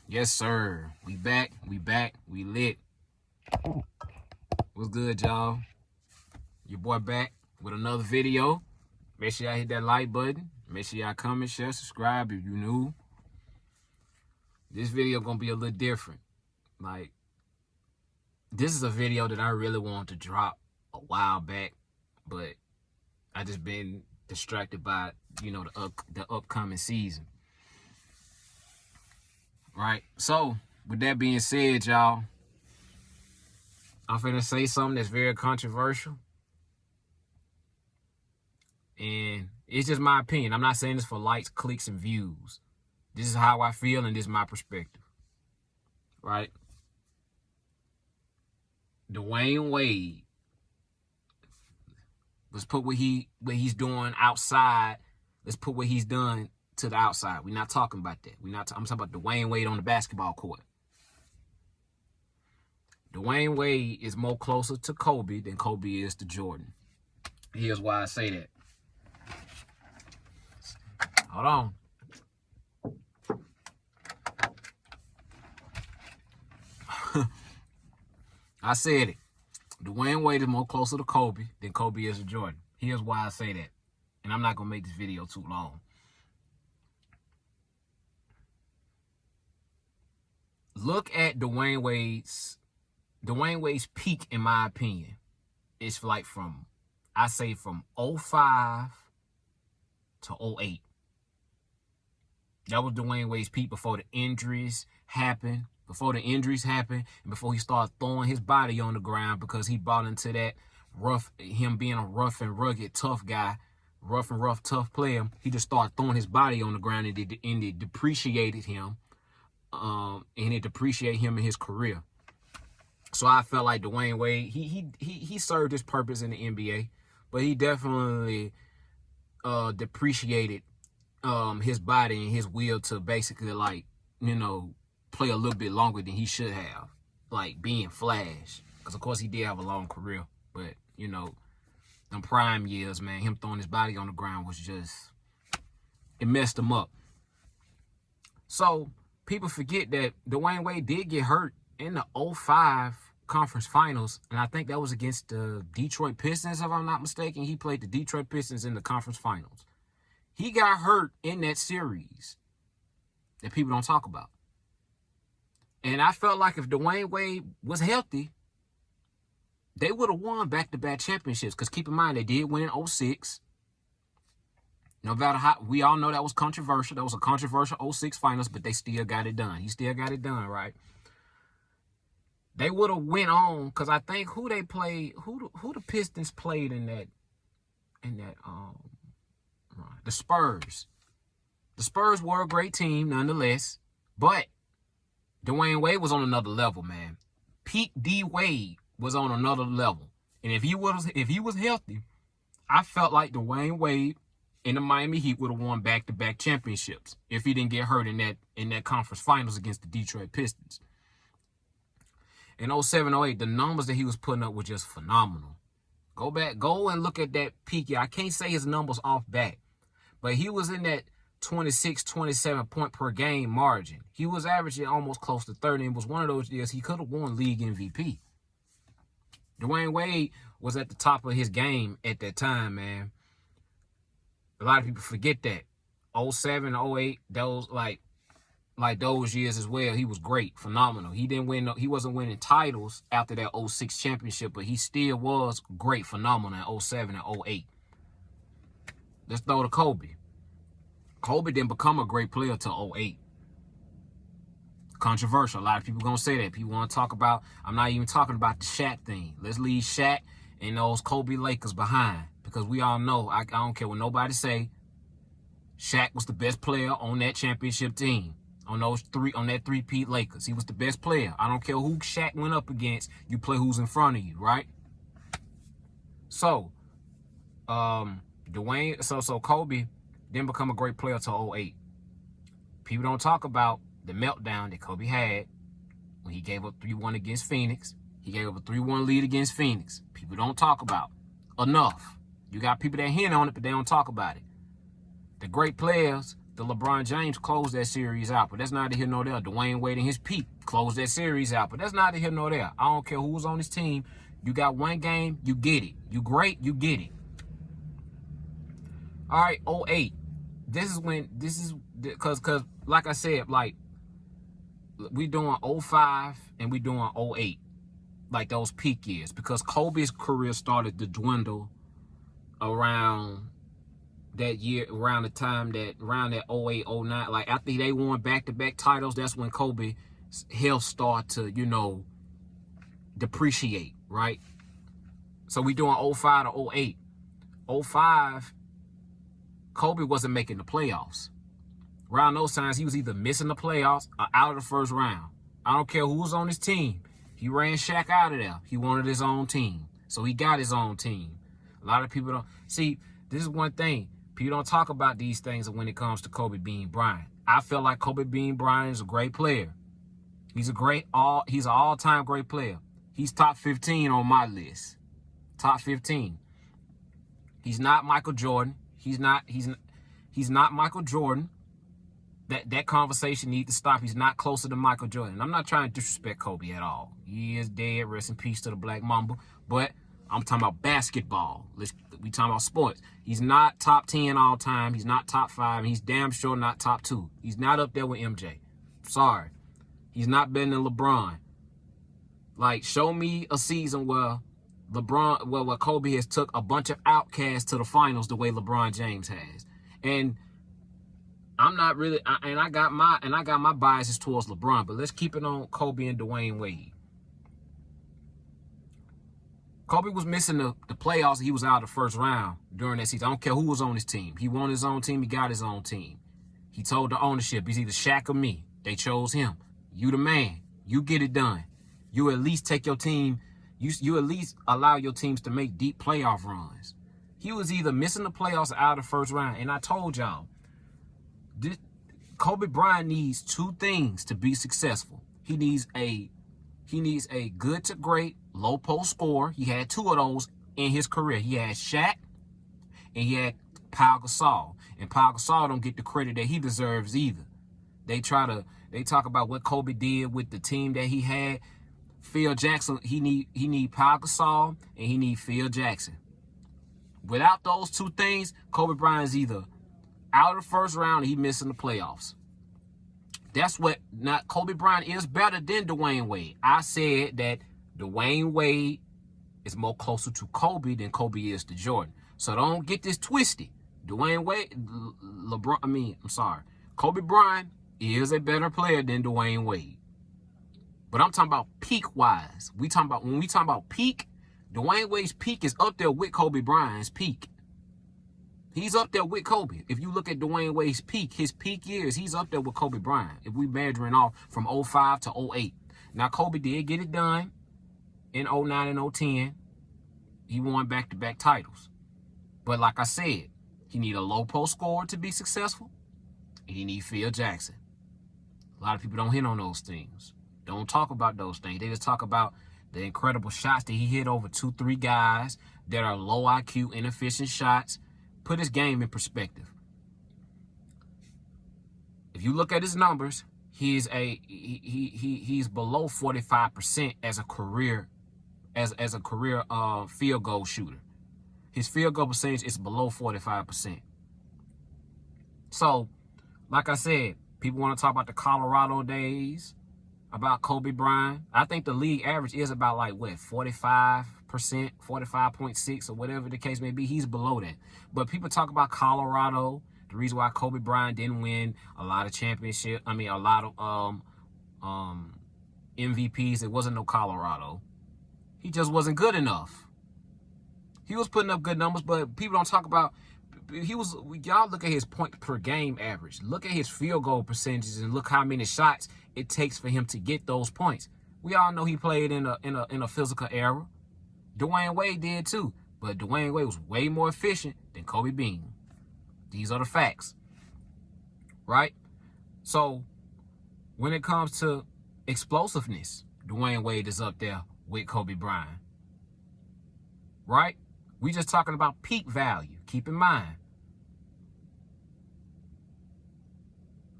Yes, sir. We back. We lit. What's good, y'all? Your boy back with another video. Make sure y'all hit that like button. Make sure y'all comment, share, subscribe if you new. This video gonna be a little different. Like, this is a video that I really wanted to drop a while back, but I just been distracted by, the upcoming season. Right? So, with that being said, y'all, I'm finna say something that's very controversial. And it's just my opinion. I'm not saying this for likes, clicks, and views. This is how I feel, and this is my perspective. Right? Dwyane Wade. Let's put what he's doing outside. Let's put what he's done to the outside. We're not talking about that. I'm talking about Dwyane Wade on the basketball court. Dwyane Wade is more closer to Kobe than Kobe is to Jordan. Here's why I say that. Hold on. I said it. Dwyane Wade is more closer to Kobe than Kobe is to Jordan. Here's why I say that. And I'm not going to make this video too long. Look at Dwyane Wade's peak, in my opinion. It's like from 05 to 08. That was Dwyane Wade's peak before the injuries happened. And before he started throwing his body on the ground because he bought into that him being a rough and rugged tough guy, rough, tough player. He just started throwing his body on the ground, and it depreciated him. And it depreciated him in his career. So I felt like Dwyane Wade, he served his purpose in the NBA, but he definitely depreciated his body and his will to basically, play a little bit longer than he should have, like being Flash. Because, of course, he did have a long career. But, them prime years, man, him throwing his body on the ground was just, it messed him up. So, people forget that Dwyane Wade did get hurt in the 05 conference finals. And I think that was against the Detroit Pistons, if I'm not mistaken. He played the Detroit Pistons in the conference finals. He got hurt in that series that people don't talk about. And I felt like if Dwyane Wade was healthy, they would have won back-to-back championships. Because keep in mind, they did win in 06. No matter how, we all know that was controversial. That was a controversial 06 finals, but they still got it done. He still got it done, right? They would have went on, because I think who they played, who the Pistons played in that, the Spurs. The Spurs were a great team, nonetheless, but Dwyane Wade was on another level, man. Peak D Wade was on another level. And if he was healthy, I felt like Dwyane Wade and the Miami Heat would have won back-to-back championships if he didn't get hurt in that conference finals against the Detroit Pistons. In 07, 08, the numbers that he was putting up were just phenomenal. Go and look at that peak. Yeah, I can't say his numbers off back, but he was in that 26, 27 point per game margin. He was averaging almost close to 30. It was one of those years he could have won league MVP. Dwyane Wade was at the top of his game at that time, man. A lot of people forget that. 07, 08, those like those years as well, he was great, phenomenal. He wasn't winning titles after that 06 championship, but he still was great, phenomenal in 07 and 08. Let's throw to Kobe. Kobe didn't become a great player till 08. Controversial. A lot of people going to say that. People want to talk about, I'm not even talking about the Shaq thing. Let's leave Shaq and those Kobe Lakers behind. Because we all know, I don't care what nobody say, Shaq was the best player on that championship team. On that three-peat Lakers. He was the best player. I don't care who Shaq went up against. You play who's in front of you, right? So, Kobe didn't become a great player till 08. People don't talk about the meltdown that Kobe had when he gave up 3-1 against Phoenix. He gave up a 3-1 lead against Phoenix. People don't talk about enough. You got people that hint on it, but they don't talk about it. The great players the LeBron James closed that series out, but that's neither here nor there. Dwyane Wade in his peak closed that series out, but that's neither here nor there. I don't care who was on his team. You got one game, you get it. You great, you get it. All right, 08. Because like I said, like, we doing 05 and we doing 08, like those peak years, because Kobe's career started to dwindle around that year, around that 08, 09. Like, after they won back-to-back titles, that's when Kobe's health started to, you know, depreciate, right? So we doing 05 to 08. 05, Kobe wasn't making the playoffs. Around those times, he was either missing the playoffs or out of the first round. I don't care who was on his team. He ran Shaq out of there. He wanted his own team. So he got his own team. A lot of people don't. See, this is one thing. People don't talk about these things when it comes to Kobe Bean Bryant. I feel like Kobe Bean Bryant is a great player. He's an all-time great player. He's top 15 on my list. Top 15. He's not Michael Jordan. He's not Michael Jordan. That conversation needs to stop. Talhe's not closer to Michael Jordan. I'm not trying to disrespect Kobe at all. He is dead. Rest in peace to the Black Mamba. But I'm talking about basketball. We talking about sports. He's not top 10 all time. He's not top 5. And he's damn sure not top 2. He's not up there with MJ. Sorry. He's not better than LeBron. Like, show me a season where where Kobe has took a bunch of outcasts to the finals the way LeBron James has. And I'm not really, and I got my biases towards LeBron, but let's keep it on Kobe and Dwyane Wade. Kobe was missing the playoffs. He was out of the first round during that season. I don't care who was on his team. He won his own team. He got his own team. He told the ownership, he's either Shaq or me. They chose him. You the man. You get it done. You at least take your team. You at least allow your teams to make deep playoff runs. He was either missing the playoffs or out of the first round. And I told y'all, Kobe Bryant needs two things to be successful. He needs a good to great low post scorer. He had two of those in his career. He had Shaq and he had Pau Gasol. And Pau Gasol don't get the credit that he deserves either. They talk about what Kobe did with the team that he had. Phil Jackson, he need Pau Gasol and he need Phil Jackson. Without those two things, Kobe Bryant's either out of the first round or he missing the playoffs. That's what, not Kobe Bryant is better than Dwyane Wade. I said that Dwyane Wade is more closer to Kobe than Kobe is to Jordan. So don't get this twisted. Dwyane Wade, Kobe Bryant is a better player than Dwyane Wade. But I'm talking about peak-wise. When we talking about peak, Dwyane Wade's peak is up there with Kobe Bryant's peak. He's up there with Kobe. If you look at Dwyane Wade's peak, his peak years, he's up there with Kobe Bryant. If we measuring off from 05 to 08. Now, Kobe did get it done in 09 and 010. He won back-to-back titles. But like I said, he need a low post scorer to be successful. And he need Phil Jackson. A lot of people don't hit on those things. Don't talk about those things. They just talk about the incredible shots that he hit over 2-3 guys that are low IQ, inefficient shots. Put his game in perspective. If you look at his numbers, he's below 45% as a career field goal shooter. His field goal percentage is below 45%. So, like I said, people want to talk about the Colorado days, about Kobe Bryant. I think the league average is about 45%, 45.6 or whatever the case may be. He's below that. But people talk about Colorado. The reason why Kobe Bryant didn't win a lot of championships, a lot of MVPs, it wasn't no Colorado. He just wasn't good enough. He was putting up good numbers, but people don't talk about, y'all look at his point per game average. Look at his field goal percentages and look how many shots it takes for him to get those points. We all know he played in a physical era. Dwyane Wade did too, but Dwyane Wade was way more efficient than Kobe Bean. These are the facts, right? So when it comes to explosiveness, Dwyane Wade is up there with Kobe Bryant, right? We just talking about peak value. Keep in mind,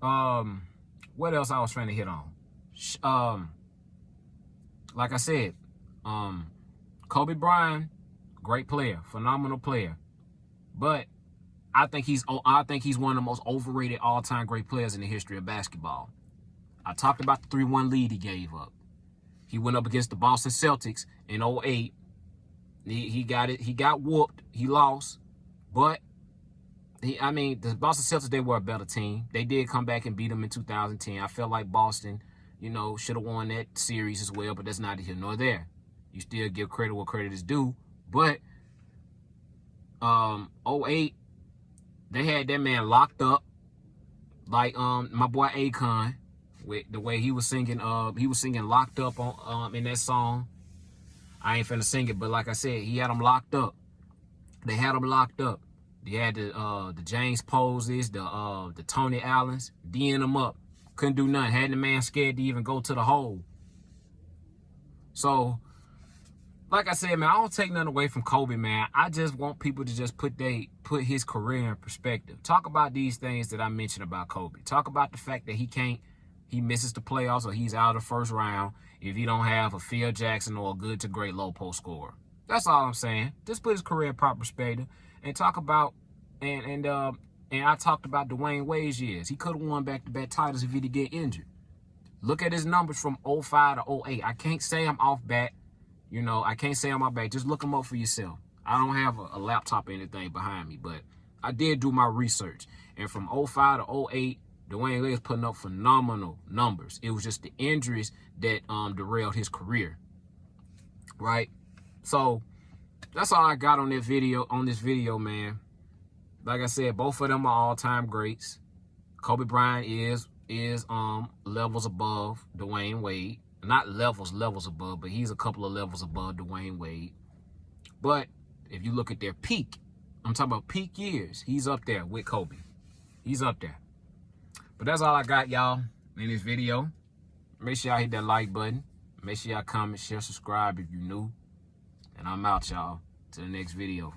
What else I was trying to hit on? Like I said, Kobe Bryant, great player, phenomenal player, but I think he's one of the most overrated all-time great players in the history of basketball. I talked about the 3-1 lead he gave up. He went up against the Boston Celtics in 2008. He got it. He got whooped. He lost, but the Boston Celtics, they were a better team. They did come back and beat them in 2010. I felt like Boston, should have won that series as well, but that's neither here nor there. You still give credit where credit is due. But 2008, they had that man locked up, like my boy Akon, with the way he was singing "Locked Up" on in that song. I ain't finna sing it, but like I said, he had them locked up. They had them locked up. They had the James Posies, the Tony Allens, D'ing them up. Couldn't do nothing. Had the man scared to even go to the hole. So, like I said, man, I don't take nothing away from Kobe, man. I just want people to just put his career in perspective. Talk about these things that I mentioned about Kobe. Talk about the fact that he misses the playoffs or he's out of the first round if he don't have a Phil Jackson or a good to great low post scorer. That's all I'm saying. Just put his career in proper perspective and talk about and I talked about Dwyane Wade's years. He could have won back-to-back titles if he didn't get injured. Look at his numbers from 05 to 08. I can't say I'm off bat. I can't say I'm off bat. Just look them up for yourself. I don't have a laptop or anything behind me, but I did do my research. And from 05 to 08, Dwyane Wade was putting up phenomenal numbers. It was just the injuries that derailed his career. Right? So that's all I got on this video, man. Like I said, both of them are all-time greats. Kobe Bryant is levels above Dwyane Wade. Not levels above, but he's a couple of levels above Dwyane Wade. But if you look at their peak, I'm talking about peak years, he's up there with Kobe. He's up there. But that's all I got, y'all, in this video. Make sure y'all hit that like button. Make sure y'all comment, share, subscribe if you're new. And I'm out, y'all. To the next video.